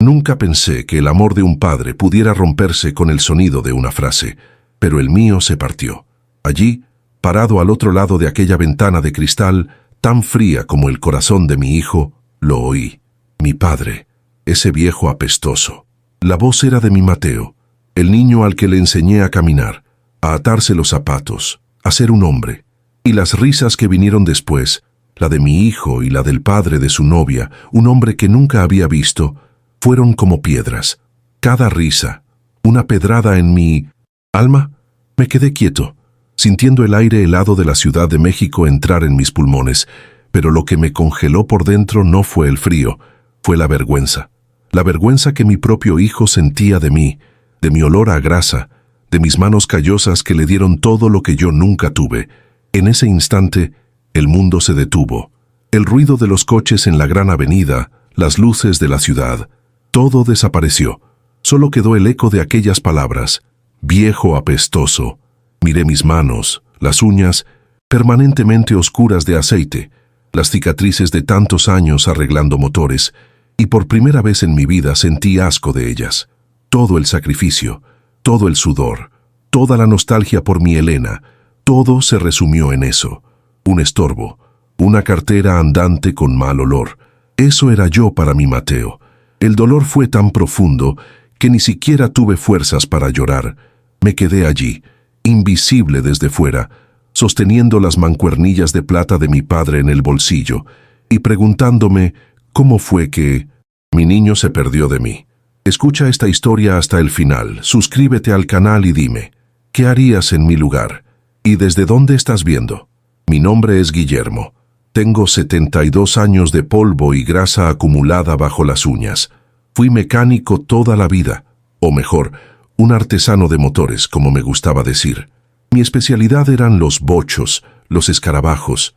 Nunca pensé que el amor de un padre pudiera romperse con el sonido de una frase, pero el mío se partió. Allí, parado al otro lado de aquella ventana de cristal, tan fría como el corazón de mi hijo, lo oí. Mi padre, ese viejo apestoso. La voz era de mi Mateo, el niño al que le enseñé a caminar, a atarse los zapatos, a ser un hombre. Y las risas que vinieron después, la de mi hijo y la del padre de su novia, un hombre que nunca había visto, fueron como piedras. Cada risa, una pedrada en mi alma. Me quedé quieto, sintiendo el aire helado de la Ciudad de México entrar en mis pulmones, pero lo que me congeló por dentro no fue el frío, fue la vergüenza. La vergüenza que mi propio hijo sentía de mí, de mi olor a grasa, de mis manos callosas que le dieron todo lo que yo nunca tuve. En ese instante, el mundo se detuvo. El ruido de los coches en la gran avenida, las luces de la ciudad, todo desapareció. Solo quedó el eco de aquellas palabras. Viejo apestoso. Miré mis manos, las uñas, permanentemente oscuras de aceite, las cicatrices de tantos años arreglando motores, y por primera vez en mi vida sentí asco de ellas. Todo el sacrificio, todo el sudor, toda la nostalgia por mi Elena, todo se resumió en eso. Un estorbo, una cartera andante con mal olor. Eso era yo para mi Mateo. El dolor fue tan profundo que ni siquiera tuve fuerzas para llorar. Me quedé allí, invisible desde fuera, sosteniendo las mancuernillas de plata de mi padre en el bolsillo y preguntándome cómo fue que mi niño se perdió de mí. Escucha esta historia hasta el final, suscríbete al canal y dime, ¿qué harías en mi lugar? ¿Y desde dónde estás viendo? Mi nombre es Guillermo. Tengo 72 años de polvo y grasa acumulada bajo las uñas. Fui mecánico toda la vida, o mejor, un artesano de motores, como me gustaba decir. Mi especialidad eran los bochos, los escarabajos.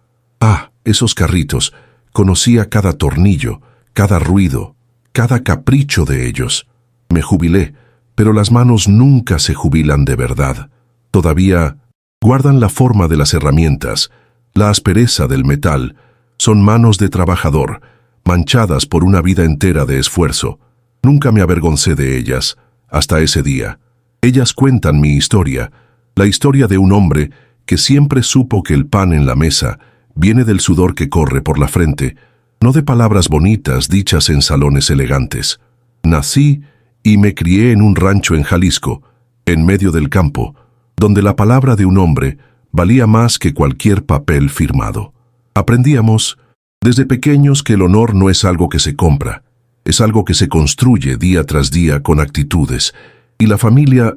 Esos carritos. Conocía cada tornillo, cada ruido, cada capricho de ellos. Me jubilé, pero las manos nunca se jubilan de verdad. Todavía guardan la forma de las herramientas, la aspereza del metal. Son manos de trabajador, manchadas por una vida entera de esfuerzo. Nunca me avergoncé de ellas, hasta ese día. Ellas cuentan mi historia, la historia de un hombre que siempre supo que el pan en la mesa viene del sudor que corre por la frente, no de palabras bonitas dichas en salones elegantes. Nací y me crié en un rancho en Jalisco, en medio del campo, donde la palabra de un hombre valía más que cualquier papel firmado. Aprendíamos desde pequeños que el honor no es algo que se compra, es algo que se construye día tras día con actitudes, y la familia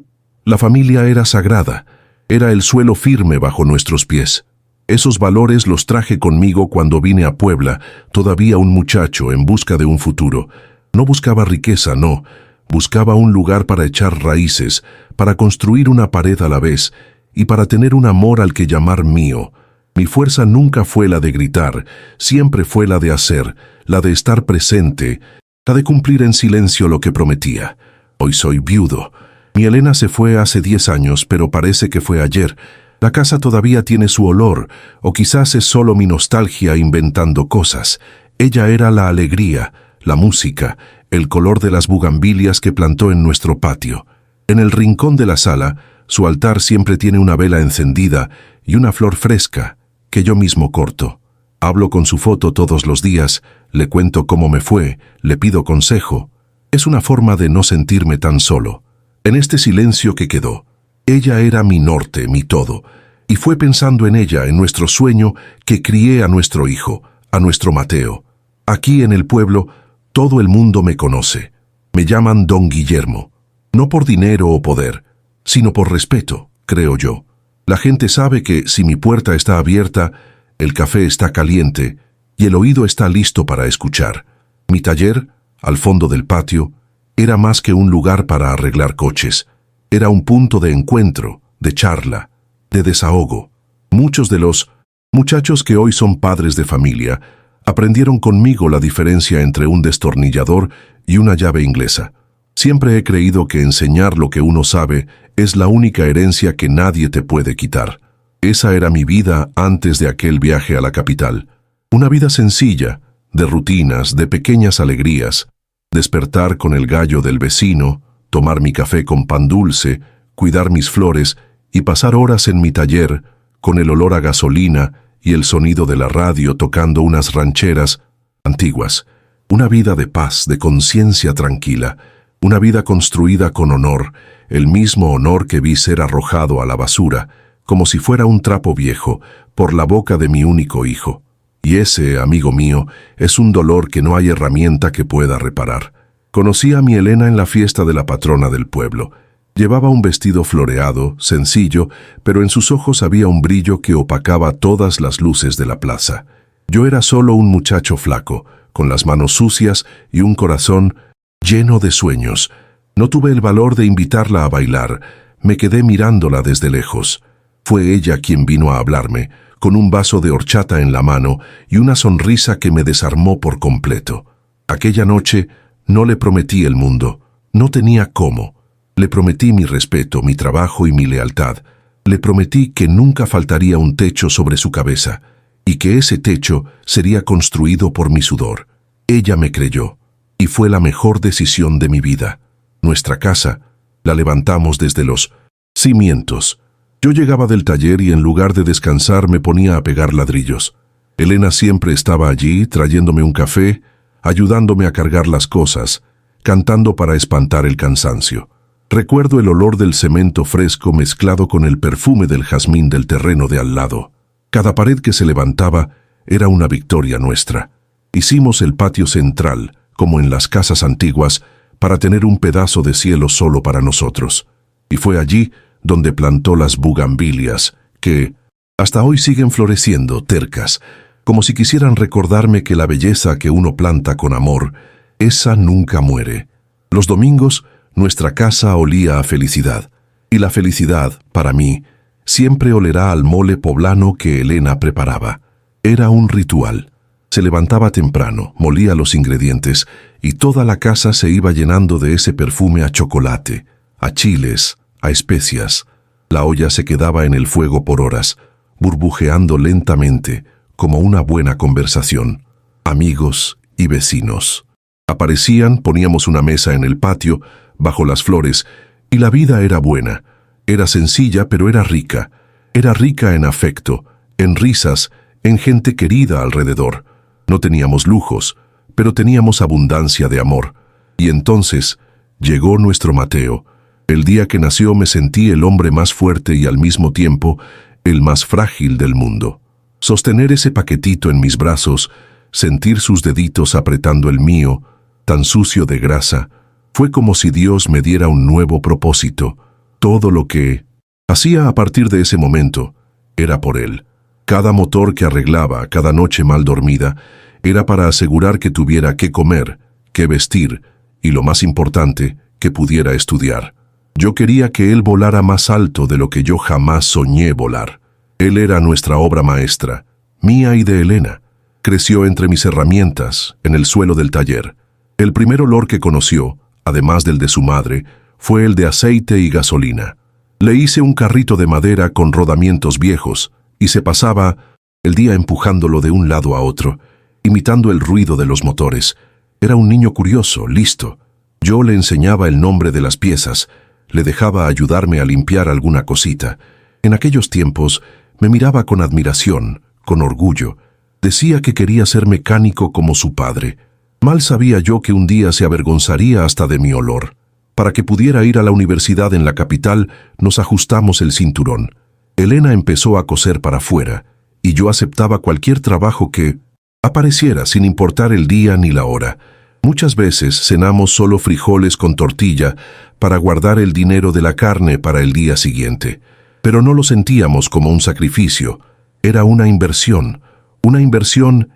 era sagrada, era el suelo firme bajo nuestros pies. Esos valores los traje conmigo cuando vine a Puebla, todavía un muchacho en busca de un futuro. No buscaba riqueza, no, buscaba un lugar para echar raíces, para construir una pared a la vez, y para tener un amor al que llamar mío. Mi fuerza nunca fue la de gritar, siempre fue la de hacer, la de estar presente, la de cumplir en silencio lo que prometía. Hoy soy viudo. Mi Elena se fue hace 10 años, pero parece que fue ayer. La casa todavía tiene su olor, o quizás es solo mi nostalgia inventando cosas. Ella era la alegría, la música, el color de las bugambilias que plantó en nuestro patio. En el rincón de la sala, su altar siempre tiene una vela encendida y una flor fresca que yo mismo corto. Hablo con su foto todos los días, le cuento cómo me fue, le pido consejo. Es una forma de no sentirme tan solo. En este silencio que quedó, ella era mi norte, mi todo, y fue pensando en ella, en nuestro sueño, que crié a nuestro hijo, a nuestro Mateo. Aquí en el pueblo, todo el mundo me conoce. Me llaman Don Guillermo, no por dinero o poder, sino por respeto, creo yo. La gente sabe que si mi puerta está abierta, el café está caliente y el oído está listo para escuchar. Mi taller, al fondo del patio, era más que un lugar para arreglar coches. Era un punto de encuentro, de charla, de desahogo. Muchos de los muchachos que hoy son padres de familia aprendieron conmigo la diferencia entre un destornillador y una llave inglesa. Siempre he creído que enseñar lo que uno sabe es la única herencia que nadie te puede quitar. Esa era mi vida antes de aquel viaje a la capital. Una vida sencilla, de rutinas, de pequeñas alegrías, despertar con el gallo del vecino, tomar mi café con pan dulce, cuidar mis flores y pasar horas en mi taller con el olor a gasolina y el sonido de la radio tocando unas rancheras antiguas. Una vida de paz, de conciencia tranquila, una vida construida con honor, el mismo honor que vi ser arrojado a la basura, como si fuera un trapo viejo, por la boca de mi único hijo. Y ese, amigo mío, es un dolor que no hay herramienta que pueda reparar. Conocí a mi Elena en la fiesta de la patrona del pueblo. Llevaba un vestido floreado, sencillo, pero en sus ojos había un brillo que opacaba todas las luces de la plaza. Yo era solo un muchacho flaco, con las manos sucias y un corazón lleno de sueños. No tuve el valor de invitarla a bailar, me quedé mirándola desde lejos. Fue ella quien vino a hablarme, con un vaso de horchata en la mano y una sonrisa que me desarmó por completo. Aquella noche no le prometí el mundo, no tenía cómo. Le prometí mi respeto, mi trabajo y mi lealtad. Le prometí que nunca faltaría un techo sobre su cabeza y que ese techo sería construido por mi sudor. Ella me creyó y fue la mejor decisión de mi vida. Nuestra casa la levantamos desde los cimientos. Yo llegaba del taller y en lugar de descansar me ponía a pegar ladrillos. Elena siempre estaba allí, trayéndome un café, ayudándome a cargar las cosas, cantando para espantar el cansancio. Recuerdo el olor del cemento fresco mezclado con el perfume del jazmín del terreno de al lado. Cada pared que se levantaba era una victoria nuestra. Hicimos el patio central, como en las casas antiguas, para tener un pedazo de cielo solo para nosotros. Y fue allí donde plantó las bugambilias, que hasta hoy siguen floreciendo, tercas, como si quisieran recordarme que la belleza que uno planta con amor, esa nunca muere. Los domingos, nuestra casa olía a felicidad, y la felicidad, para mí, siempre olerá al mole poblano que Elena preparaba. Era un ritual. Se levantaba temprano, molía los ingredientes, y toda la casa se iba llenando de ese perfume a chocolate, a chiles, a especias. La olla se quedaba en el fuego por horas, burbujeando lentamente, como una buena conversación. Amigos y vecinos aparecían, poníamos una mesa en el patio, bajo las flores, y la vida era buena. Era sencilla, pero era rica. Era rica en afecto, en risas, en gente querida alrededor. No teníamos lujos, pero teníamos abundancia de amor. Y entonces llegó nuestro Mateo. El día que nació me sentí el hombre más fuerte y al mismo tiempo el más frágil del mundo. Sostener ese paquetito en mis brazos, sentir sus deditos apretando el mío, tan sucio de grasa, fue como si Dios me diera un nuevo propósito. Todo lo que hacía a partir de ese momento era por él. Cada motor que arreglaba, cada noche mal dormida, era para asegurar que tuviera qué comer, qué vestir y, lo más importante, que pudiera estudiar. Yo quería que él volara más alto de lo que yo jamás soñé volar. Él era nuestra obra maestra, mía y de Elena. Creció entre mis herramientas, en el suelo del taller. El primer olor que conoció, además del de su madre, fue el de aceite y gasolina. Le hice un carrito de madera con rodamientos viejos y se pasaba el día empujándolo de un lado a otro, imitando el ruido de los motores. Era un niño curioso, listo. Yo le enseñaba el nombre de las piezas, le dejaba ayudarme a limpiar alguna cosita. En aquellos tiempos me miraba con admiración, con orgullo. Decía que quería ser mecánico como su padre. Mal sabía yo que un día se avergonzaría hasta de mi olor. Para que pudiera ir a la universidad en la capital, nos ajustamos el cinturón. Elena empezó a coser para afuera, y yo aceptaba cualquier trabajo que apareciera sin importar el día ni la hora. Muchas veces cenamos solo frijoles con tortilla para guardar el dinero de la carne para el día siguiente. Pero no lo sentíamos como un sacrificio. Era una inversión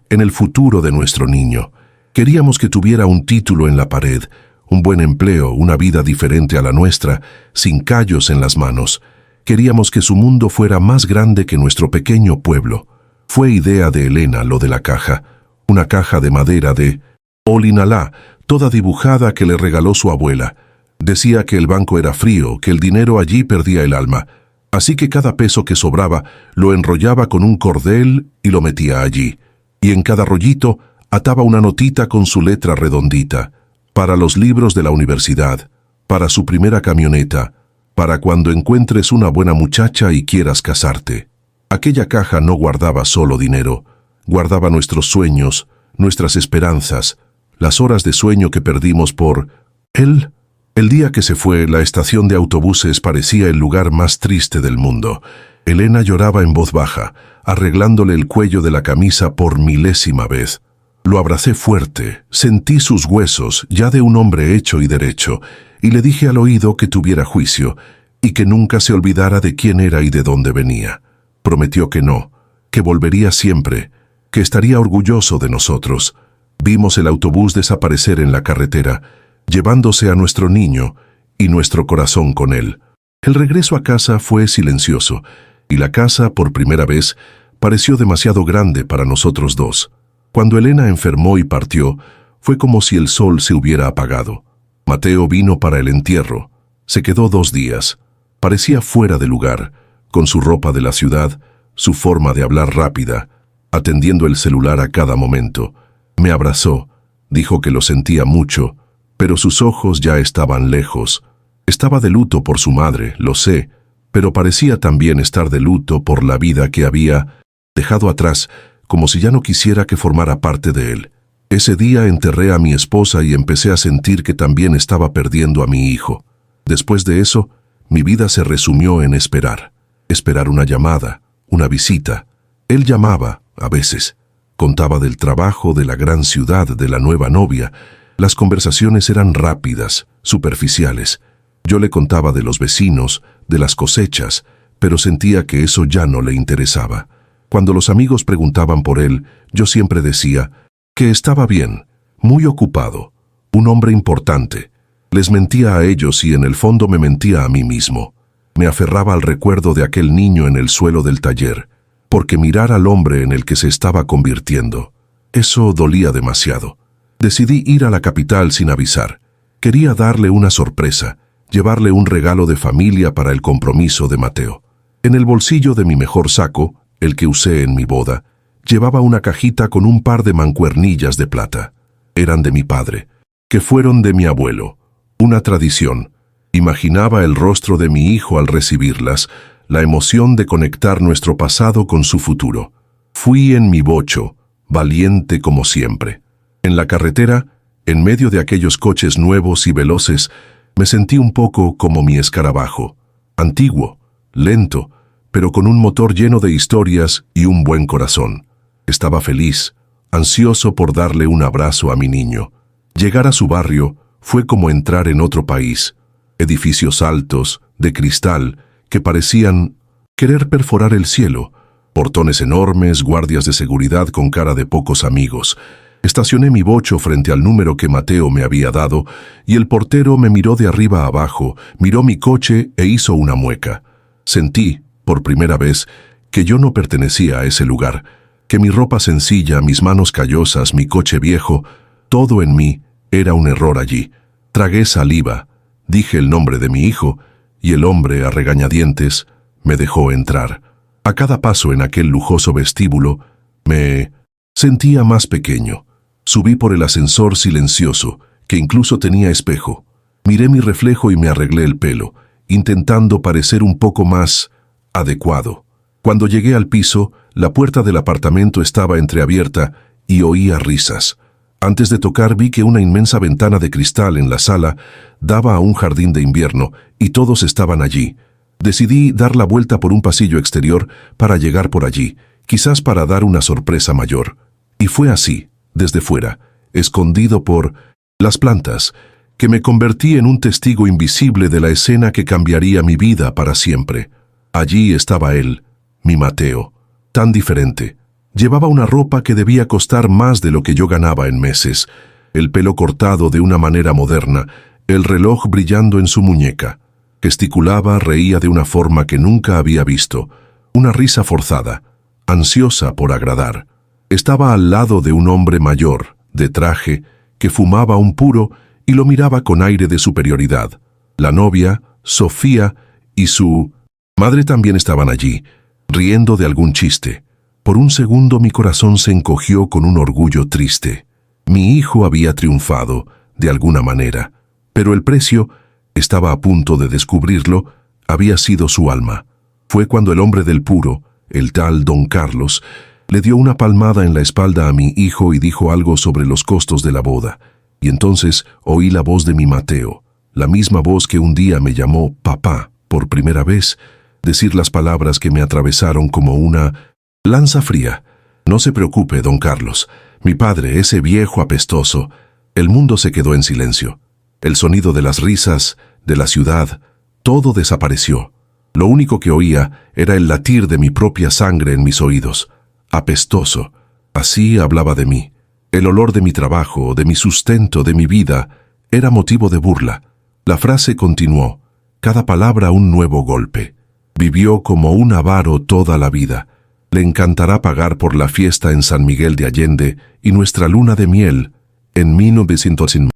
en el futuro de nuestro niño. Queríamos que tuviera un título en la pared, un buen empleo, una vida diferente a la nuestra, sin callos en las manos. Queríamos que su mundo fuera más grande que nuestro pequeño pueblo. Fue idea de Elena lo de la caja, una caja de madera de Olinalá, toda dibujada que le regaló su abuela. Decía que el banco era frío, que el dinero allí perdía el alma. Así que cada peso que sobraba lo enrollaba con un cordel y lo metía allí. Y en cada rollito ataba una notita con su letra redondita. para los libros de la universidad, para su primera camioneta, para cuando encuentres una buena muchacha y quieras casarte. Aquella caja no guardaba solo dinero, guardaba nuestros sueños, nuestras esperanzas, las horas de sueño que perdimos por él. El día que se fue, la estación de autobuses parecía el lugar más triste del mundo. Elena lloraba en voz baja, arreglándole el cuello de la camisa por milésima vez. Lo abracé fuerte, sentí sus huesos, ya de un hombre hecho y derecho, y le dije al oído que tuviera juicio, y que nunca se olvidara de quién era y de dónde venía. Prometió que no, que volvería siempre, que estaría orgulloso de nosotros. Vimos el autobús desaparecer en la carretera, llevándose a nuestro niño y nuestro corazón con él. El regreso a casa fue silencioso, y la casa, por primera vez, pareció demasiado grande para nosotros dos. Cuando Elena enfermó y partió, fue como si el sol se hubiera apagado. Mateo vino para el entierro. Se quedó 2 días. Parecía fuera de lugar, con su ropa de la ciudad, su forma de hablar rápida, atendiendo el celular a cada momento. Me abrazó, dijo que lo sentía mucho, pero sus ojos ya estaban lejos. Estaba de luto por su madre, lo sé, pero parecía también estar de luto por la vida que había dejado atrás, como si ya no quisiera que formara parte de él. Ese día enterré a mi esposa y empecé a sentir que también estaba perdiendo a mi hijo. Después de eso, mi vida se resumió en esperar. Esperar una llamada, una visita. Él llamaba, a veces. Contaba del trabajo, de la gran ciudad, de la nueva novia. Las conversaciones eran rápidas, superficiales. Yo le contaba de los vecinos, de las cosechas, pero sentía que eso ya no le interesaba. Cuando los amigos preguntaban por él, yo siempre decía que estaba bien, muy ocupado, un hombre importante. Les mentía a ellos y en el fondo me mentía a mí mismo. Me aferraba al recuerdo de aquel niño en el suelo del taller, porque mirar al hombre en el que se estaba convirtiendo, eso dolía demasiado. Decidí ir a la capital sin avisar. Quería darle una sorpresa, llevarle un regalo de familia para el compromiso de Mateo. En el bolsillo de mi mejor saco, el que usé en mi boda, llevaba una cajita con un par de mancuernillas de plata. Eran de mi padre, que fueron de mi abuelo. Una tradición. Imaginaba el rostro de mi hijo al recibirlas, la emoción de conectar nuestro pasado con su futuro. Fui en mi bocho, valiente como siempre. En la carretera, en medio de aquellos coches nuevos y veloces, me sentí un poco como mi escarabajo. Antiguo, lento, pero con un motor lleno de historias y un buen corazón. Estaba feliz, ansioso por darle un abrazo a mi niño. Llegar a su barrio fue como entrar en otro país. Edificios altos, de cristal, que parecían querer perforar el cielo. Portones enormes, guardias de seguridad con cara de pocos amigos. Estacioné mi bocho frente al número que Mateo me había dado y el portero me miró de arriba a abajo, miró mi coche e hizo una mueca. Sentí, por primera vez, que yo no pertenecía a ese lugar, que mi ropa sencilla, mis manos callosas, mi coche viejo, todo en mí era un error allí. Tragué saliva, dije el nombre de mi hijo y el hombre, a regañadientes, me dejó entrar. A cada paso en aquel lujoso vestíbulo, me sentía más pequeño. Subí por el ascensor silencioso, que incluso tenía espejo. Miré mi reflejo y me arreglé el pelo, intentando parecer un poco más adecuado. Cuando llegué al piso, la puerta del apartamento estaba entreabierta y oía risas. Antes de tocar vi que una inmensa ventana de cristal en la sala daba a un jardín de invierno y todos estaban allí. Decidí dar la vuelta por un pasillo exterior para llegar por allí, quizás para dar una sorpresa mayor. Y fue así, desde fuera, escondido por las plantas, que me convertí en un testigo invisible de la escena que cambiaría mi vida para siempre. Allí estaba él, mi Mateo, tan diferente. Llevaba una ropa que debía costar más de lo que yo ganaba en meses, el pelo cortado de una manera moderna, el reloj brillando en su muñeca. Gesticulaba, reía de una forma que nunca había visto, una risa forzada, ansiosa por agradar. Estaba al lado de un hombre mayor, de traje, que fumaba un puro y lo miraba con aire de superioridad. La novia, Sofía, y su madre también estaban allí, riendo de algún chiste. Por un segundo mi corazón se encogió con un orgullo triste. Mi hijo había triunfado, de alguna manera. Pero el precio, estaba a punto de descubrirlo, había sido su alma. Fue cuando el hombre del puro, el tal don Carlos, le dio una palmada en la espalda a mi hijo y dijo algo sobre los costos de la boda. Y entonces oí la voz de mi Mateo, la misma voz que un día me llamó papá por primera vez, decir las palabras que me atravesaron como una lanza fría. No se preocupe, don Carlos. Mi padre, ese viejo apestoso. El mundo se quedó en silencio. El sonido de las risas, de la ciudad, todo desapareció. Lo único que oía era el latir de mi propia sangre en mis oídos. Apestoso. Así hablaba de mí. El olor de mi trabajo, de mi sustento, de mi vida, era motivo de burla. La frase continuó, cada palabra un nuevo golpe. Vivió como un avaro toda la vida. Le encantará pagar por la fiesta en San Miguel de Allende y nuestra luna de miel en 1900.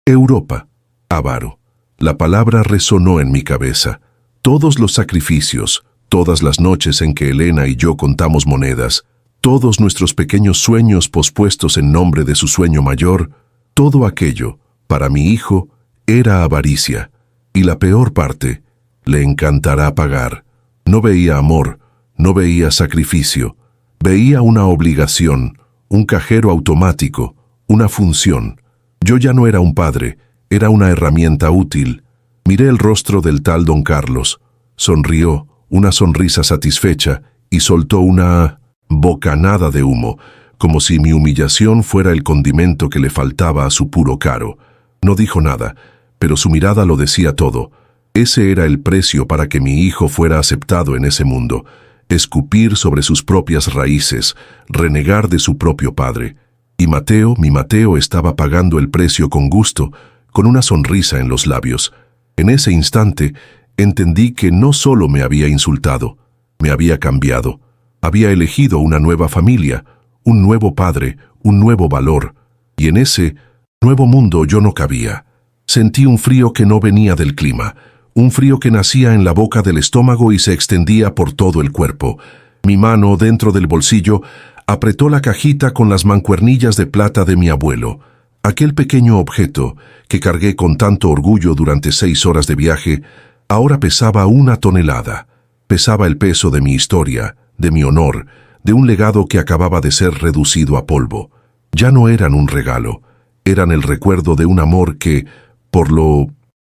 Europa. Avaro. La palabra resonó en mi cabeza. Todos los sacrificios, todas las noches en que Elena y yo contamos monedas, todos nuestros pequeños sueños pospuestos en nombre de su sueño mayor, todo aquello, para mi hijo, era avaricia. Y la peor parte, le encantará pagar. No veía amor, no veía sacrificio, veía una obligación, un cajero automático, una función. Yo ya no era un padre, era una herramienta útil. Miré el rostro del tal don Carlos, sonrió, una sonrisa satisfecha, y soltó una bocanada de humo, como si mi humillación fuera el condimento que le faltaba a su puro caro. No dijo nada, pero su mirada lo decía todo. Ese era el precio para que mi hijo fuera aceptado en ese mundo. Escupir sobre sus propias raíces, renegar de su propio padre. Y Mateo, mi Mateo, estaba pagando el precio con gusto, con una sonrisa en los labios. En ese instante, entendí que no solo me había insultado, me había cambiado. Había elegido una nueva familia, un nuevo padre, un nuevo valor. Y en ese nuevo mundo yo no cabía. Sentí un frío que no venía del clima, un frío que nacía en la boca del estómago y se extendía por todo el cuerpo. Mi mano, dentro del bolsillo, apretó la cajita con las mancuernillas de plata de mi abuelo. Aquel pequeño objeto, que cargué con tanto orgullo durante 6 horas de viaje, ahora pesaba 1 tonelada. Pesaba el peso de mi historia, de mi honor, de un legado que acababa de ser reducido a polvo. Ya no eran un regalo, eran el recuerdo de un amor que, por lo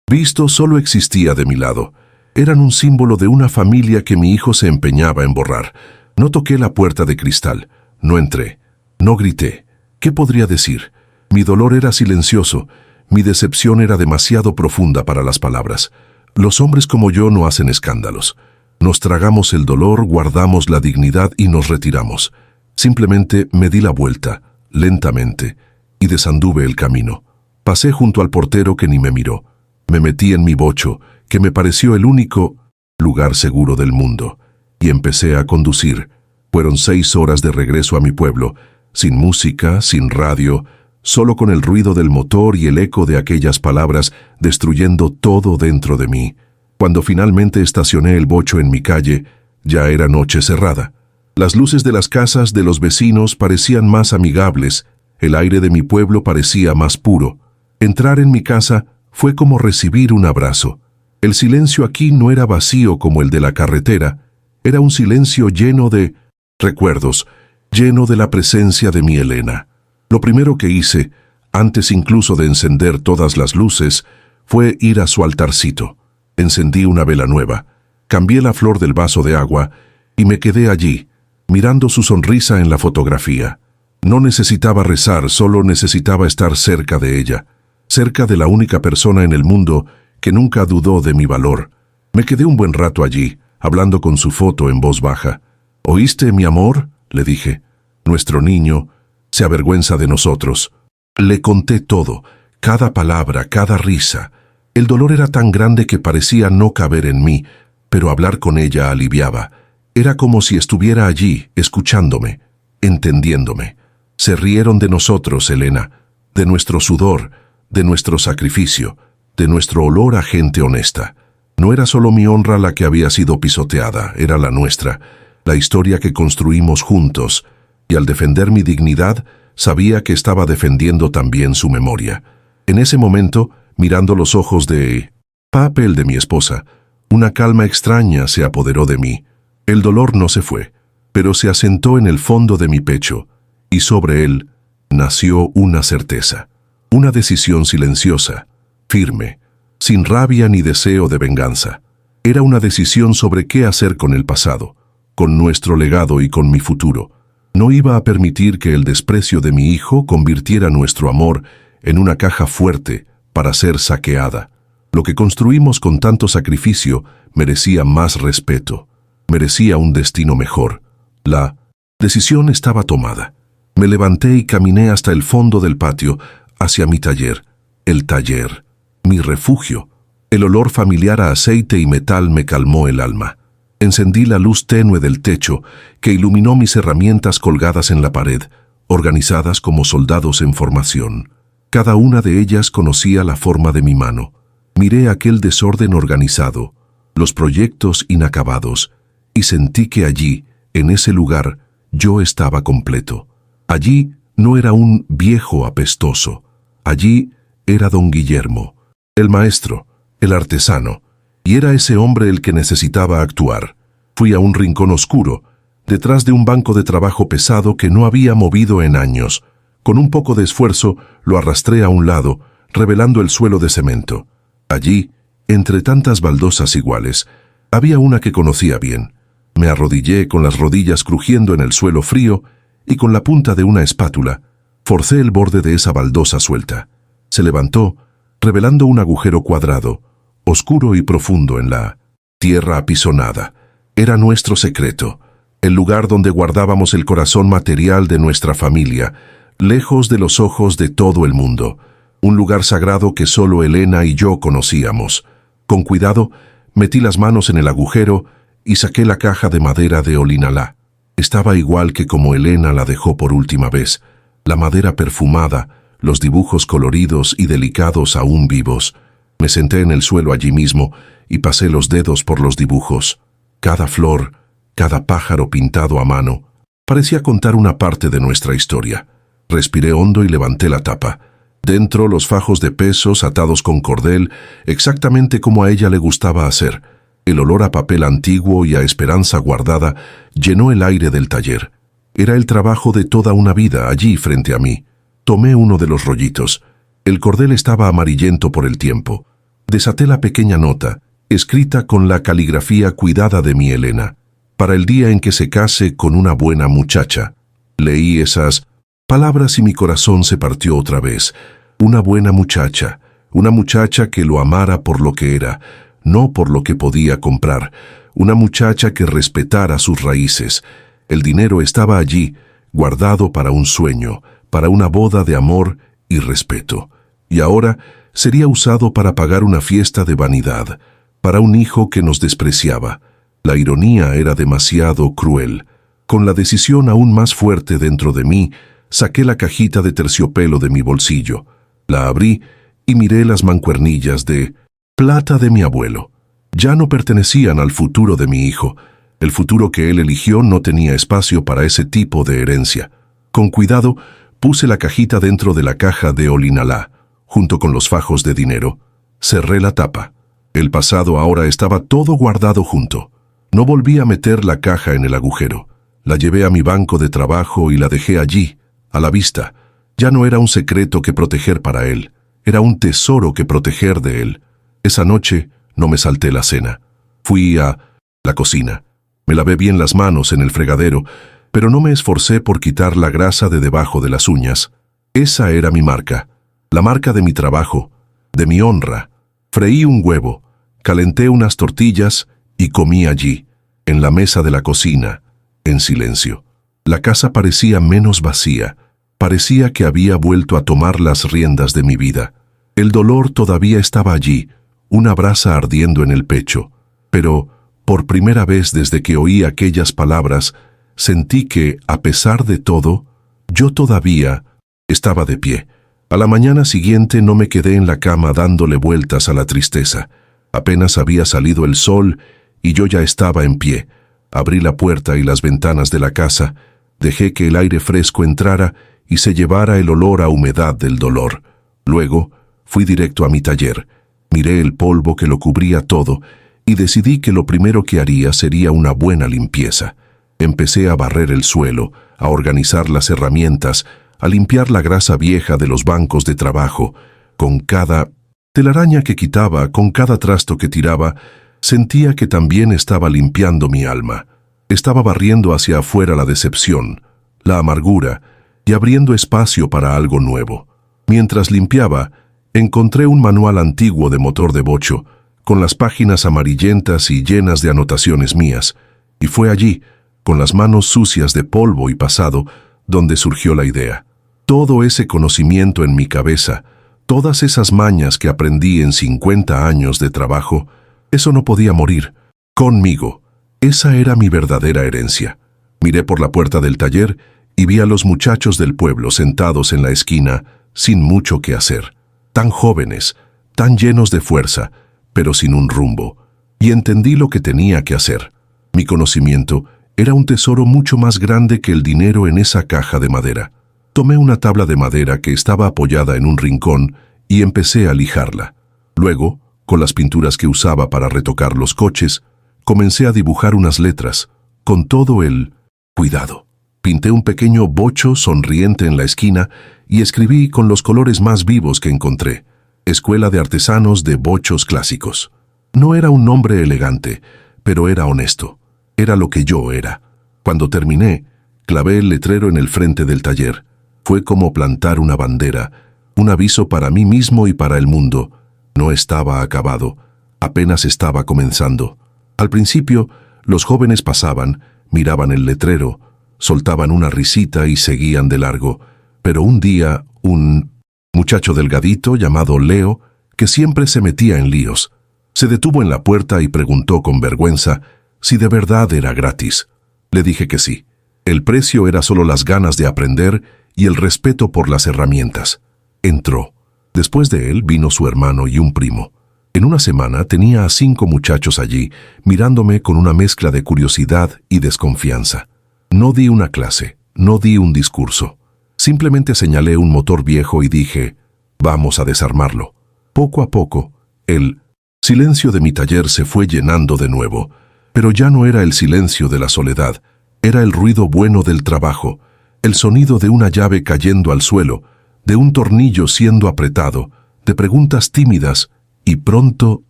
visto, solo existía de mi lado. Eran un símbolo de una familia que mi hijo se empeñaba en borrar. No toqué la puerta de cristal, no entré, no grité. ¿Qué podría decir? Mi dolor era silencioso, mi decepción era demasiado profunda para las palabras. Los hombres como yo no hacen escándalos. Nos tragamos el dolor, guardamos la dignidad y nos retiramos. Simplemente me di la vuelta, lentamente, y desanduve el camino. Pasé junto al portero que ni me miró. Me metí en mi bocho, que me pareció el único lugar seguro del mundo, y empecé a conducir. Fueron 6 horas de regreso a mi pueblo, sin música, sin radio, solo con el ruido del motor y el eco de aquellas palabras destruyendo todo dentro de mí. Cuando finalmente estacioné el bocho en mi calle, ya era noche cerrada. Las luces de las casas de los vecinos parecían más amigables, el aire de mi pueblo parecía más puro. Entrar en mi casa fue como recibir un abrazo. El silencio aquí no era vacío como el de la carretera, era un silencio lleno de recuerdos, lleno de la presencia de mi Elena. Lo primero que hice, antes incluso de encender todas las luces, fue ir a su altarcito. Encendí una vela nueva, cambié la flor del vaso de agua y me quedé allí, mirando su sonrisa en la fotografía. No necesitaba rezar, solo necesitaba estar cerca de ella, cerca de la única persona en el mundo que nunca dudó de mi valor. Me quedé un buen rato allí, hablando con su foto en voz baja. ¿Oíste, mi amor?, le dije. Nuestro niño se avergüenza de nosotros. Le conté todo, cada palabra, cada risa. El dolor era tan grande que parecía no caber en mí, pero hablar con ella aliviaba. Era como si estuviera allí, escuchándome, entendiéndome. Se rieron de nosotros, Elena, de nuestro sudor, de nuestro sacrificio, de nuestro olor a gente honesta. No era solo mi honra la que había sido pisoteada, era la nuestra, la historia que construimos juntos, y al defender mi dignidad, sabía que estaba defendiendo también su memoria. En ese momento, mirando los ojos de papel de mi esposa, una calma extraña se apoderó de mí. El dolor no se fue, pero se asentó en el fondo de mi pecho, y sobre él nació una certeza, una decisión silenciosa, firme, sin rabia ni deseo de venganza. Era una decisión sobre qué hacer con el pasado, con nuestro legado y con mi futuro. No iba a permitir que el desprecio de mi hijo convirtiera nuestro amor en una caja fuerte para ser saqueada. Lo que construimos con tanto sacrificio merecía más respeto, merecía un destino mejor. La decisión estaba tomada. Me levanté y caminé hasta el fondo del patio, hacia mi taller. El taller, mi refugio. El olor familiar a aceite y metal me calmó el alma. Encendí la luz tenue del techo que iluminó mis herramientas colgadas en la pared, organizadas como soldados en formación. Cada una de ellas conocía la forma de mi mano. Miré aquel desorden organizado, los proyectos inacabados, y sentí que allí, en ese lugar, yo estaba completo. Allí no era un viejo apestoso. Allí era don Guillermo, el maestro, el artesano, y era ese hombre el que necesitaba actuar. Fui a un rincón oscuro, detrás de un banco de trabajo pesado que no había movido en años. Con un poco de esfuerzo, lo arrastré a un lado, revelando el suelo de cemento. Allí, entre tantas baldosas iguales, había una que conocía bien. Me arrodillé con las rodillas crujiendo en el suelo frío y con la punta de una espátula, forcé el borde de esa baldosa suelta. Se levantó, revelando un agujero cuadrado, oscuro y profundo en la tierra apisonada. Era nuestro secreto, el lugar donde guardábamos el corazón material de nuestra familia, lejos de los ojos de todo el mundo. Un lugar sagrado que solo Elena y yo conocíamos. Con cuidado, metí las manos en el agujero y saqué la caja de madera de Olinalá. Estaba igual que como Elena la dejó por última vez. La madera perfumada, los dibujos coloridos y delicados aún vivos. Me senté en el suelo allí mismo y pasé los dedos por los dibujos. Cada flor, cada pájaro pintado a mano, parecía contar una parte de nuestra historia. Respiré hondo y levanté la tapa. Dentro, los fajos de pesos atados con cordel, exactamente como a ella le gustaba hacer. El olor a papel antiguo y a esperanza guardada llenó el aire del taller. Era el trabajo de toda una vida allí frente a mí. Tomé uno de los rollitos. El cordel estaba amarillento por el tiempo. Desaté la pequeña nota, escrita con la caligrafía cuidada de mi Elena, para el día en que se case con una buena muchacha. Leí esas palabras y mi corazón se partió otra vez. Una buena muchacha, una muchacha que lo amara por lo que era, no por lo que podía comprar, una muchacha que respetara sus raíces. El dinero estaba allí, guardado para un sueño, para una boda de amor y respeto. Y ahora sería usado para pagar una fiesta de vanidad, para un hijo que nos despreciaba. La ironía era demasiado cruel. Con la decisión aún más fuerte dentro de mí, saqué la cajita de terciopelo de mi bolsillo. La abrí y miré las mancuernillas de plata de mi abuelo. Ya no pertenecían al futuro de mi hijo. El futuro que él eligió no tenía espacio para ese tipo de herencia. Con cuidado, puse la cajita dentro de la caja de Olinalá, junto con los fajos de dinero. Cerré la tapa. El pasado ahora estaba todo guardado junto. No volví a meter la caja en el agujero. La llevé a mi banco de trabajo y la dejé allí, a la vista. Ya no era un secreto que proteger para él. Era un tesoro que proteger de él. Esa noche no me salté la cena. Fui a la cocina. Me lavé bien las manos en el fregadero, pero no me esforcé por quitar la grasa de debajo de las uñas. Esa era mi marca, la marca de mi trabajo, de mi honra. Freí un huevo, calenté unas tortillas y comí allí, en la mesa de la cocina, en silencio. La casa parecía menos vacía, parecía que había vuelto a tomar las riendas de mi vida. El dolor todavía estaba allí, una brasa ardiendo en el pecho, pero por primera vez desde que oí aquellas palabras, sentí que, a pesar de todo, yo todavía estaba de pie. A la mañana siguiente no me quedé en la cama dándole vueltas a la tristeza. Apenas había salido el sol y yo ya estaba en pie. Abrí la puerta y las ventanas de la casa, dejé que el aire fresco entrara y se llevara el olor a humedad del dolor. Luego, Fui directo a mi taller, miré el polvo que lo cubría todo y decidí que lo primero que haría sería una buena limpieza. Empecé a barrer el suelo, a organizar las herramientas, a limpiar la grasa vieja de los bancos de trabajo. Con cada telaraña que quitaba, con cada trasto que tiraba, sentía que también estaba limpiando mi alma. Estaba barriendo hacia afuera la decepción, la amargura, y abriendo espacio para algo nuevo. Mientras limpiaba, encontré un manual antiguo de motor de bocho, con las páginas amarillentas y llenas de anotaciones mías, y fue allí, con las manos sucias de polvo y pasado, donde surgió la idea. Todo ese conocimiento en mi cabeza, todas esas mañas que aprendí en 50 años de trabajo, eso no podía morir. Conmigo. Esa era mi verdadera herencia. Miré por la puerta del taller y vi a los muchachos del pueblo sentados en la esquina, sin mucho que hacer. Tan jóvenes, tan llenos de fuerza, pero sin un rumbo. Y entendí lo que tenía que hacer. Mi conocimiento era un tesoro mucho más grande que el dinero en esa caja de madera. Tomé una tabla de madera que estaba apoyada en un rincón y empecé a lijarla. Luego, con las pinturas que usaba para retocar los coches, comencé a dibujar unas letras, con todo el cuidado. Pinté un pequeño bocho sonriente en la esquina y escribí con los colores más vivos que encontré: Escuela de Artesanos de Bochos Clásicos. No era un nombre elegante, pero era honesto. Era lo que yo era. Cuando terminé, clavé el letrero en el frente del taller. Fue como plantar una bandera, un aviso para mí mismo y para el mundo. No estaba acabado, apenas estaba comenzando. Al principio, los jóvenes pasaban, miraban el letrero, soltaban una risita y seguían de largo. Pero un día, un muchacho delgadito llamado Leo, que siempre se metía en líos, se detuvo en la puerta y preguntó con vergüenza si de verdad era gratis. Le dije que sí. El precio era solo las ganas de aprender y el respeto por las herramientas. Entró. Después de él vino su hermano y un primo. En una semana tenía a 5 muchachos allí, mirándome con una mezcla de curiosidad y desconfianza. No di una clase, no di un discurso. Simplemente señalé un motor viejo y dije, vamos a desarmarlo. Poco a poco, el silencio de mi taller se fue llenando de nuevo, pero ya no era el silencio de la soledad, era el ruido bueno del trabajo, el sonido de una llave cayendo al suelo, de un tornillo siendo apretado, de preguntas tímidas y pronto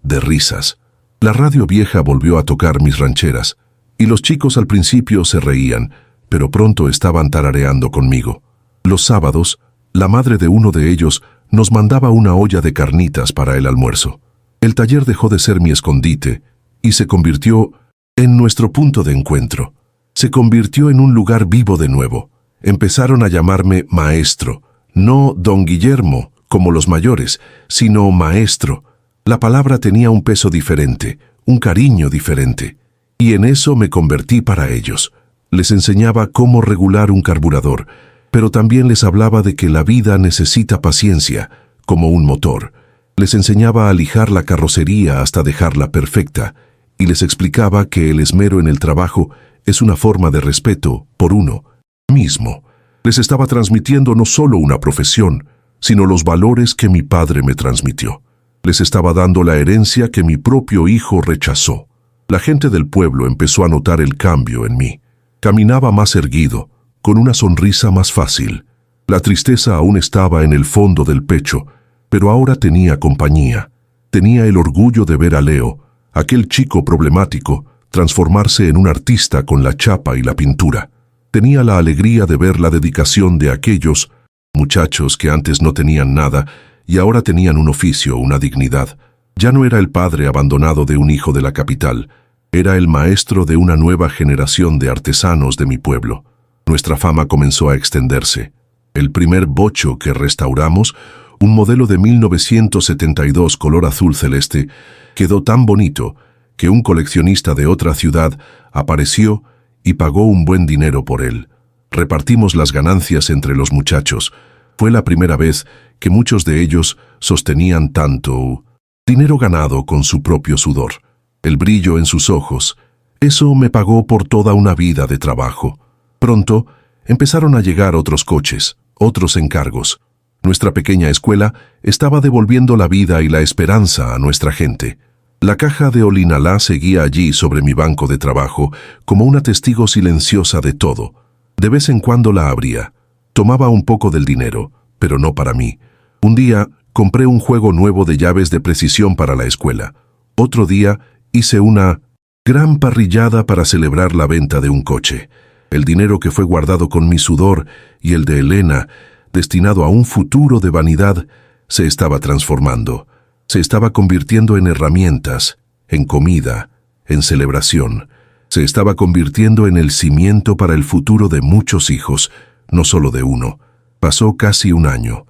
de risas. La radio vieja volvió a tocar mis rancheras, y los chicos al principio se reían, pero pronto estaban tarareando conmigo. Los sábados, la madre de uno de ellos nos mandaba una olla de carnitas para el almuerzo. El taller dejó de ser mi escondite y se convirtió en nuestro punto de encuentro. Se convirtió en un lugar vivo de nuevo. Empezaron a llamarme maestro, no don Guillermo, como los mayores, sino maestro. La palabra tenía un peso diferente, un cariño diferente. Y en eso me convertí para ellos. Les enseñaba cómo regular un carburador, pero también les hablaba de que la vida necesita paciencia, como un motor. Les enseñaba a lijar la carrocería hasta dejarla perfecta, y les explicaba que el esmero en el trabajo es una forma de respeto por uno mismo. Les estaba transmitiendo no solo una profesión, sino los valores que mi padre me transmitió. Les estaba dando la herencia que mi propio hijo rechazó. La gente del pueblo empezó a notar el cambio en mí. Caminaba más erguido, con una sonrisa más fácil. La tristeza aún estaba en el fondo del pecho, pero ahora tenía compañía. Tenía el orgullo de ver a Leo, aquel chico problemático, transformarse en un artista con la chapa y la pintura. Tenía la alegría de ver la dedicación de aquellos muchachos que antes no tenían nada y ahora tenían un oficio, una dignidad. Ya no era el padre abandonado de un hijo de la capital, era el maestro de una nueva generación de artesanos de mi pueblo. Nuestra fama comenzó a extenderse. El primer bocho que restauramos, un modelo de 1972 color azul celeste, quedó tan bonito que un coleccionista de otra ciudad apareció y pagó un buen dinero por él. Repartimos las ganancias entre los muchachos. Fue la primera vez que muchos de ellos sostenían tanto dinero ganado con su propio sudor. El brillo en sus ojos, eso me pagó por toda una vida de trabajo. Pronto empezaron a llegar otros coches, otros encargos. Nuestra pequeña escuela estaba devolviendo la vida y la esperanza a nuestra gente. La caja de Olinalá seguía allí sobre mi banco de trabajo como una testigo silenciosa de todo. De vez en cuando la abría. Tomaba un poco del dinero, pero no para mí. Un día compré un juego nuevo de llaves de precisión para la escuela. Otro día hice una gran parrillada para celebrar la venta de un coche. El dinero que fue guardado con mi sudor y el de Elena, destinado a un futuro de vanidad, se estaba transformando. Se estaba convirtiendo en herramientas, en comida, en celebración. Se estaba convirtiendo en el cimiento para el futuro de muchos hijos, no solo de uno. Pasó casi un año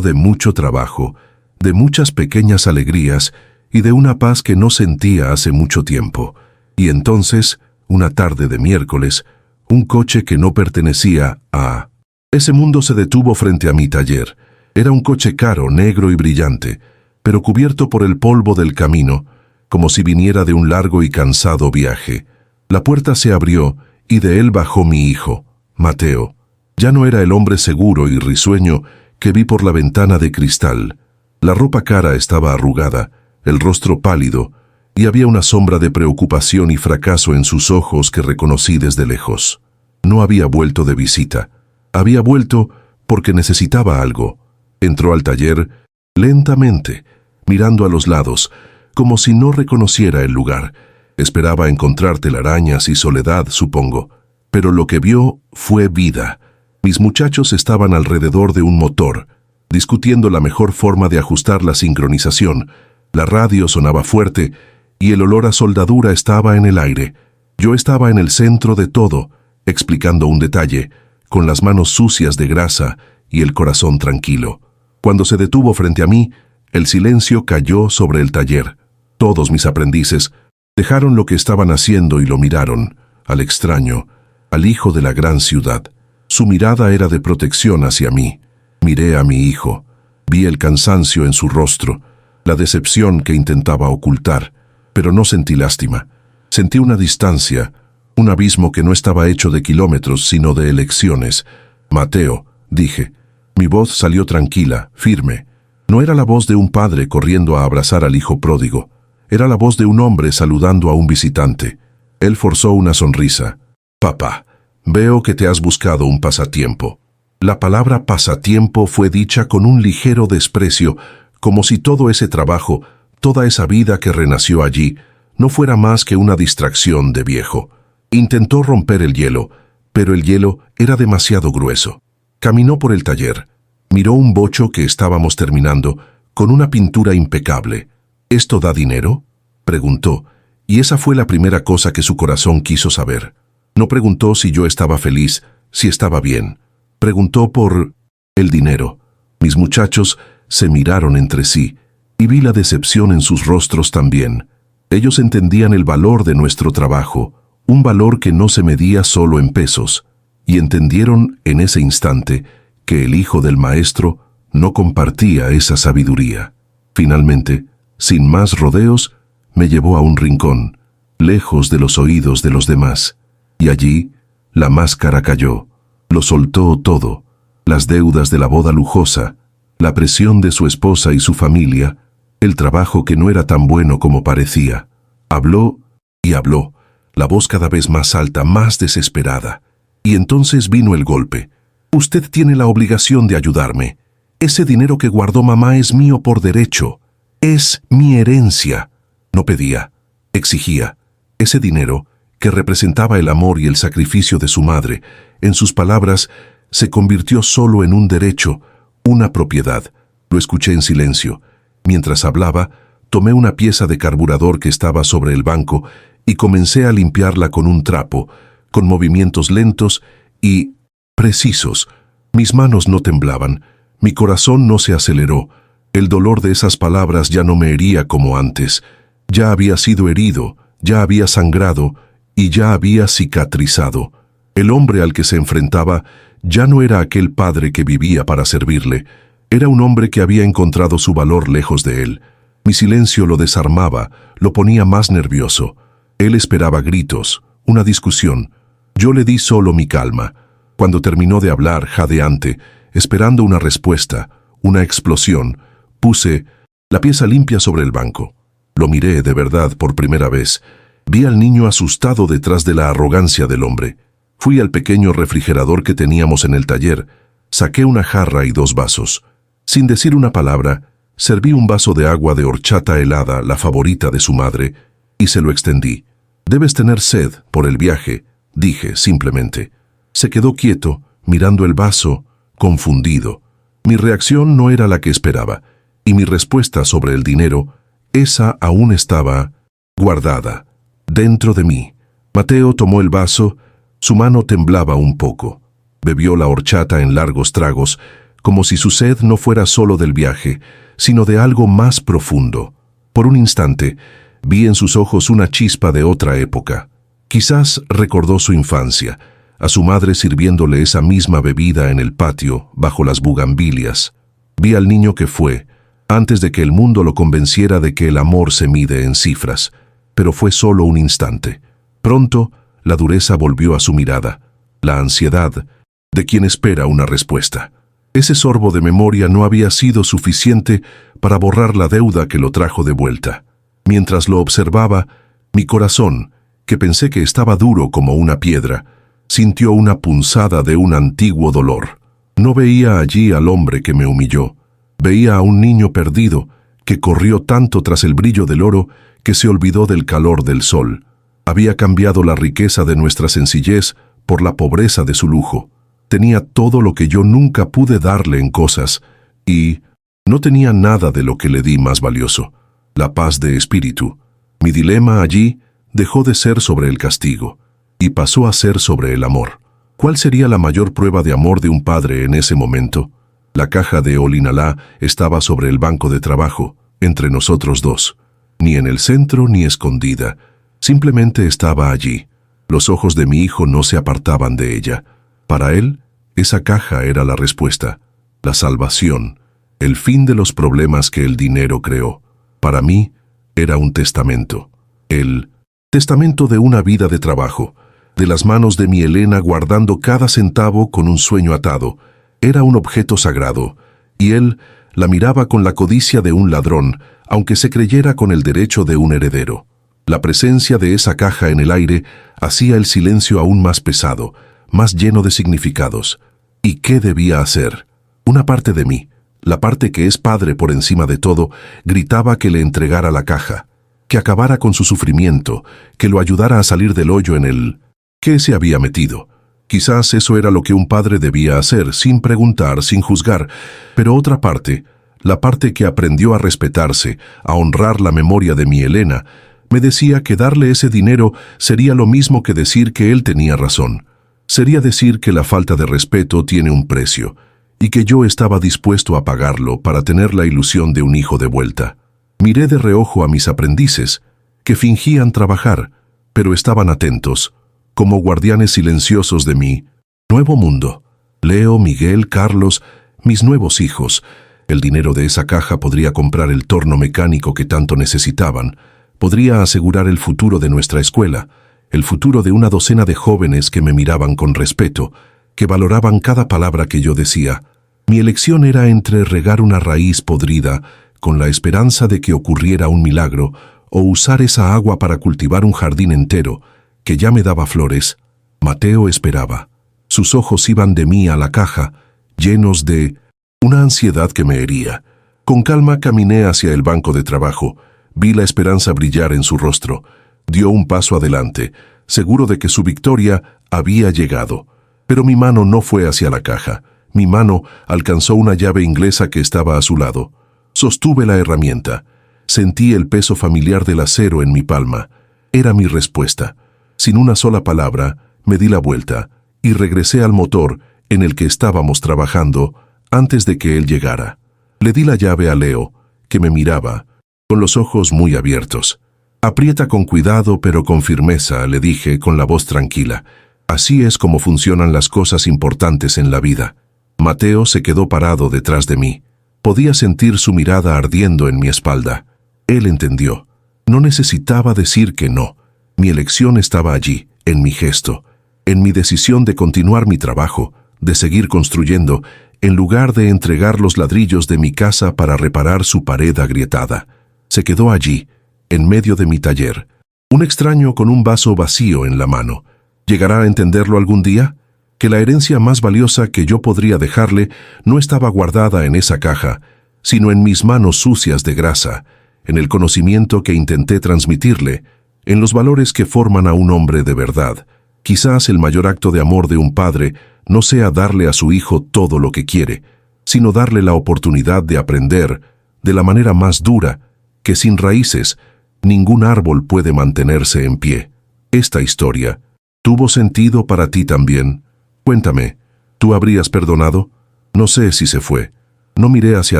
de mucho trabajo, de muchas pequeñas alegrías y de una paz que no sentía hace mucho tiempo. Y entonces, una tarde de miércoles, un coche que no pertenecía a ese mundo se detuvo frente a mi taller. Era un coche caro, negro y brillante, pero cubierto por el polvo del camino, como si viniera de un largo y cansado viaje. La puerta se abrió y de él bajó mi hijo, Mateo. Ya no era el hombre seguro y risueño que vi por la ventana de cristal. La ropa cara estaba arrugada, el rostro pálido, y había una sombra de preocupación y fracaso en sus ojos que reconocí desde lejos. No había vuelto de visita. Había vuelto porque necesitaba algo. Entró al taller lentamente, mirando a los lados, como si no reconociera el lugar. Esperaba encontrar telarañas y soledad, supongo. Pero lo que vio fue vida. Mis muchachos estaban alrededor de un motor, discutiendo la mejor forma de ajustar la sincronización. La radio sonaba fuerte y el olor a soldadura estaba en el aire. Yo estaba en el centro de todo, explicando un detalle, con las manos sucias de grasa y el corazón tranquilo. Cuando se detuvo frente a mí, el silencio cayó sobre el taller. Todos mis aprendices dejaron lo que estaban haciendo y lo miraron, al extraño, al hijo de la gran ciudad. Su mirada era de protección hacia mí. Miré a mi hijo. Vi el cansancio en su rostro, la decepción que intentaba ocultar, pero no sentí lástima. Sentí una distancia, un abismo que no estaba hecho de kilómetros, sino de elecciones. Mateo, dije. Mi voz salió tranquila, firme. No era la voz de un padre corriendo a abrazar al hijo pródigo. Era la voz de un hombre saludando a un visitante. Él forzó una sonrisa. Papá, veo que te has buscado un pasatiempo. La palabra pasatiempo fue dicha con un ligero desprecio, como si todo ese trabajo, toda esa vida que renació allí, no fuera más que una distracción de viejo. Intentó romper el hielo, pero el hielo era demasiado grueso. Caminó por el taller. Miró un bocho que estábamos terminando, con una pintura impecable. ¿Esto da dinero?, preguntó, y esa fue la primera cosa que su corazón quiso saber. No preguntó si yo estaba feliz, si estaba bien. Preguntó por el dinero. Mis muchachos se miraron entre sí, y vi la decepción en sus rostros también. Ellos entendían el valor de nuestro trabajo, un valor que no se medía solo en pesos, y entendieron en ese instante que el hijo del maestro no compartía esa sabiduría. Finalmente, sin más rodeos, me llevó a un rincón, lejos de los oídos de los demás, y allí la máscara cayó, lo soltó todo, las deudas de la boda lujosa, la presión de su esposa y su familia, el trabajo que no era tan bueno como parecía. Habló y habló, la voz cada vez más alta, más desesperada. Y entonces vino el golpe. Usted tiene la obligación de ayudarme. Ese dinero que guardó mamá es mío por derecho. Es mi herencia. No pedía, exigía. Ese dinero, que representaba el amor y el sacrificio de su madre, en sus palabras, se convirtió solo en un derecho, una propiedad. Lo escuché en silencio. Mientras hablaba, tomé una pieza de carburador que estaba sobre el banco y comencé a limpiarla con un trapo, con movimientos lentos y precisos. Mis manos no temblaban, mi corazón no se aceleró. El dolor de esas palabras ya no me hería como antes. Ya había sido herido, ya había sangrado y ya había cicatrizado. El hombre al que se enfrentaba ya no era aquel padre que vivía para servirle. Era un hombre que había encontrado su valor lejos de él. Mi silencio lo desarmaba, lo ponía más nervioso. Él esperaba gritos, una discusión. Yo le di solo mi calma. Cuando terminó de hablar, jadeante, esperando una respuesta, una explosión. Puse la pieza limpia sobre el banco. Lo miré de verdad por primera vez. Vi al niño asustado detrás de la arrogancia del hombre. Fui al pequeño refrigerador que teníamos en el taller. Saqué una jarra y 2 vasos. Sin decir una palabra, serví un vaso de agua de horchata helada, la favorita de su madre, y se lo extendí. «Debes tener sed por el viaje», dije simplemente. Se quedó quieto, mirando el vaso, confundido. Mi reacción no era la que esperaba, y mi respuesta sobre el dinero, esa aún estaba guardada, dentro de mí. Mateo tomó el vaso, su mano temblaba un poco. Bebió la horchata en largos tragos, como si su sed no fuera solo del viaje, sino de algo más profundo. Por un instante, vi en sus ojos una chispa de otra época. Quizás recordó su infancia, a su madre sirviéndole esa misma bebida en el patio, bajo las bugambilias. Vi al niño que fue, antes de que el mundo lo convenciera de que el amor se mide en cifras, pero fue solo un instante. Pronto, la dureza volvió a su mirada, la ansiedad de quien espera una respuesta. Ese sorbo de memoria no había sido suficiente para borrar la deuda que lo trajo de vuelta. Mientras lo observaba, mi corazón, que pensé que estaba duro como una piedra, sintió una punzada de un antiguo dolor. No veía allí al hombre que me humilló. Veía a un niño perdido, que corrió tanto tras el brillo del oro que se olvidó del calor del sol. Había cambiado la riqueza de nuestra sencillez por la pobreza de su lujo. Tenía todo lo que yo nunca pude darle en cosas, y no tenía nada de lo que le di más valioso, la paz de espíritu. Mi dilema allí dejó de ser sobre el castigo, y pasó a ser sobre el amor. ¿Cuál sería la mayor prueba de amor de un padre en ese momento? La caja de Olinalá estaba sobre el banco de trabajo, entre nosotros dos. Ni en el centro ni escondida. Simplemente estaba allí. Los ojos de mi hijo no se apartaban de ella. Para él, esa caja era la respuesta, la salvación, el fin de los problemas que el dinero creó. Para mí, era un testamento. El testamento de una vida de trabajo, de las manos de mi Elena guardando cada centavo con un sueño atado. Era un objeto sagrado, y él la miraba con la codicia de un ladrón, aunque se creyera con el derecho de un heredero. La presencia de esa caja en el aire hacía el silencio aún más pesado, más lleno de significados. ¿Y qué debía hacer? Una parte de mí, la parte que es padre por encima de todo, gritaba que le entregara la caja, que acabara con su sufrimiento, que lo ayudara a salir del hoyo en el que se había metido. Quizás eso era lo que un padre debía hacer, sin preguntar, sin juzgar, pero otra parte, la parte que aprendió a respetarse, a honrar la memoria de mi Elena, me decía que darle ese dinero sería lo mismo que decir que él tenía razón. Sería decir que la falta de respeto tiene un precio, y que yo estaba dispuesto a pagarlo para tener la ilusión de un hijo de vuelta. Miré de reojo a mis aprendices, que fingían trabajar, pero estaban atentos, como guardianes silenciosos de mi nuevo mundo. Leo, Miguel, Carlos, mis nuevos hijos. El dinero de esa caja podría comprar el torno mecánico que tanto necesitaban, podría asegurar el futuro de nuestra escuela, el futuro de una docena de jóvenes que me miraban con respeto, que valoraban cada palabra que yo decía. Mi elección era entre regar una raíz podrida, con la esperanza de que ocurriera un milagro, o usar esa agua para cultivar un jardín entero, que ya me daba flores. Mateo esperaba. Sus ojos iban de mí a la caja, llenos de una ansiedad que me hería. Con calma caminé hacia el banco de trabajo. Vi la esperanza brillar en su rostro. Dio un paso adelante, seguro de que su victoria había llegado. Pero mi mano no fue hacia la caja. Mi mano alcanzó una llave inglesa que estaba a su lado. Sostuve la herramienta. Sentí el peso familiar del acero en mi palma. Era mi respuesta. Sin una sola palabra, me di la vuelta y regresé al motor en el que estábamos trabajando antes de que él llegara. Le di la llave a Leo, que me miraba, con los ojos muy abiertos. «Aprieta con cuidado pero con firmeza», le dije con la voz tranquila. «Así es como funcionan las cosas importantes en la vida». Mateo se quedó parado detrás de mí. Podía sentir su mirada ardiendo en mi espalda. Él entendió. No necesitaba decir que no. Mi elección estaba allí, en mi gesto, en mi decisión de continuar mi trabajo, de seguir construyendo, en lugar de entregar los ladrillos de mi casa para reparar su pared agrietada. Se quedó allí, en medio de mi taller, un extraño con un vaso vacío en la mano. ¿Llegará a entenderlo algún día? Que la herencia más valiosa que yo podría dejarle no estaba guardada en esa caja, sino en mis manos sucias de grasa, en el conocimiento que intenté transmitirle, en los valores que forman a un hombre de verdad. Quizás el mayor acto de amor de un padre no sea darle a su hijo todo lo que quiere, sino darle la oportunidad de aprender, de la manera más dura, que sin raíces, ningún árbol puede mantenerse en pie. Esta historia tuvo sentido para ti también. Cuéntame, ¿tú habrías perdonado? No sé si se fue. No miré hacia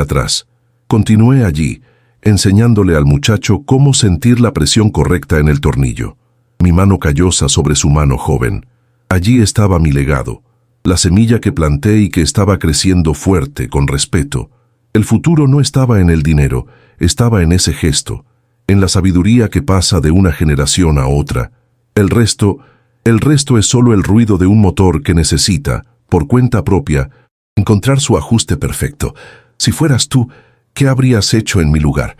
atrás. Continué allí, enseñándole al muchacho cómo sentir la presión correcta en el tornillo. Mi mano callosa sobre su mano joven. Allí estaba mi legado, la semilla que planté y que estaba creciendo fuerte, con respeto. El futuro no estaba en el dinero, estaba en ese gesto, en la sabiduría que pasa de una generación a otra. El resto es solo el ruido de un motor que necesita, por cuenta propia, encontrar su ajuste perfecto. Si fueras tú, ¿qué habrías hecho en mi lugar?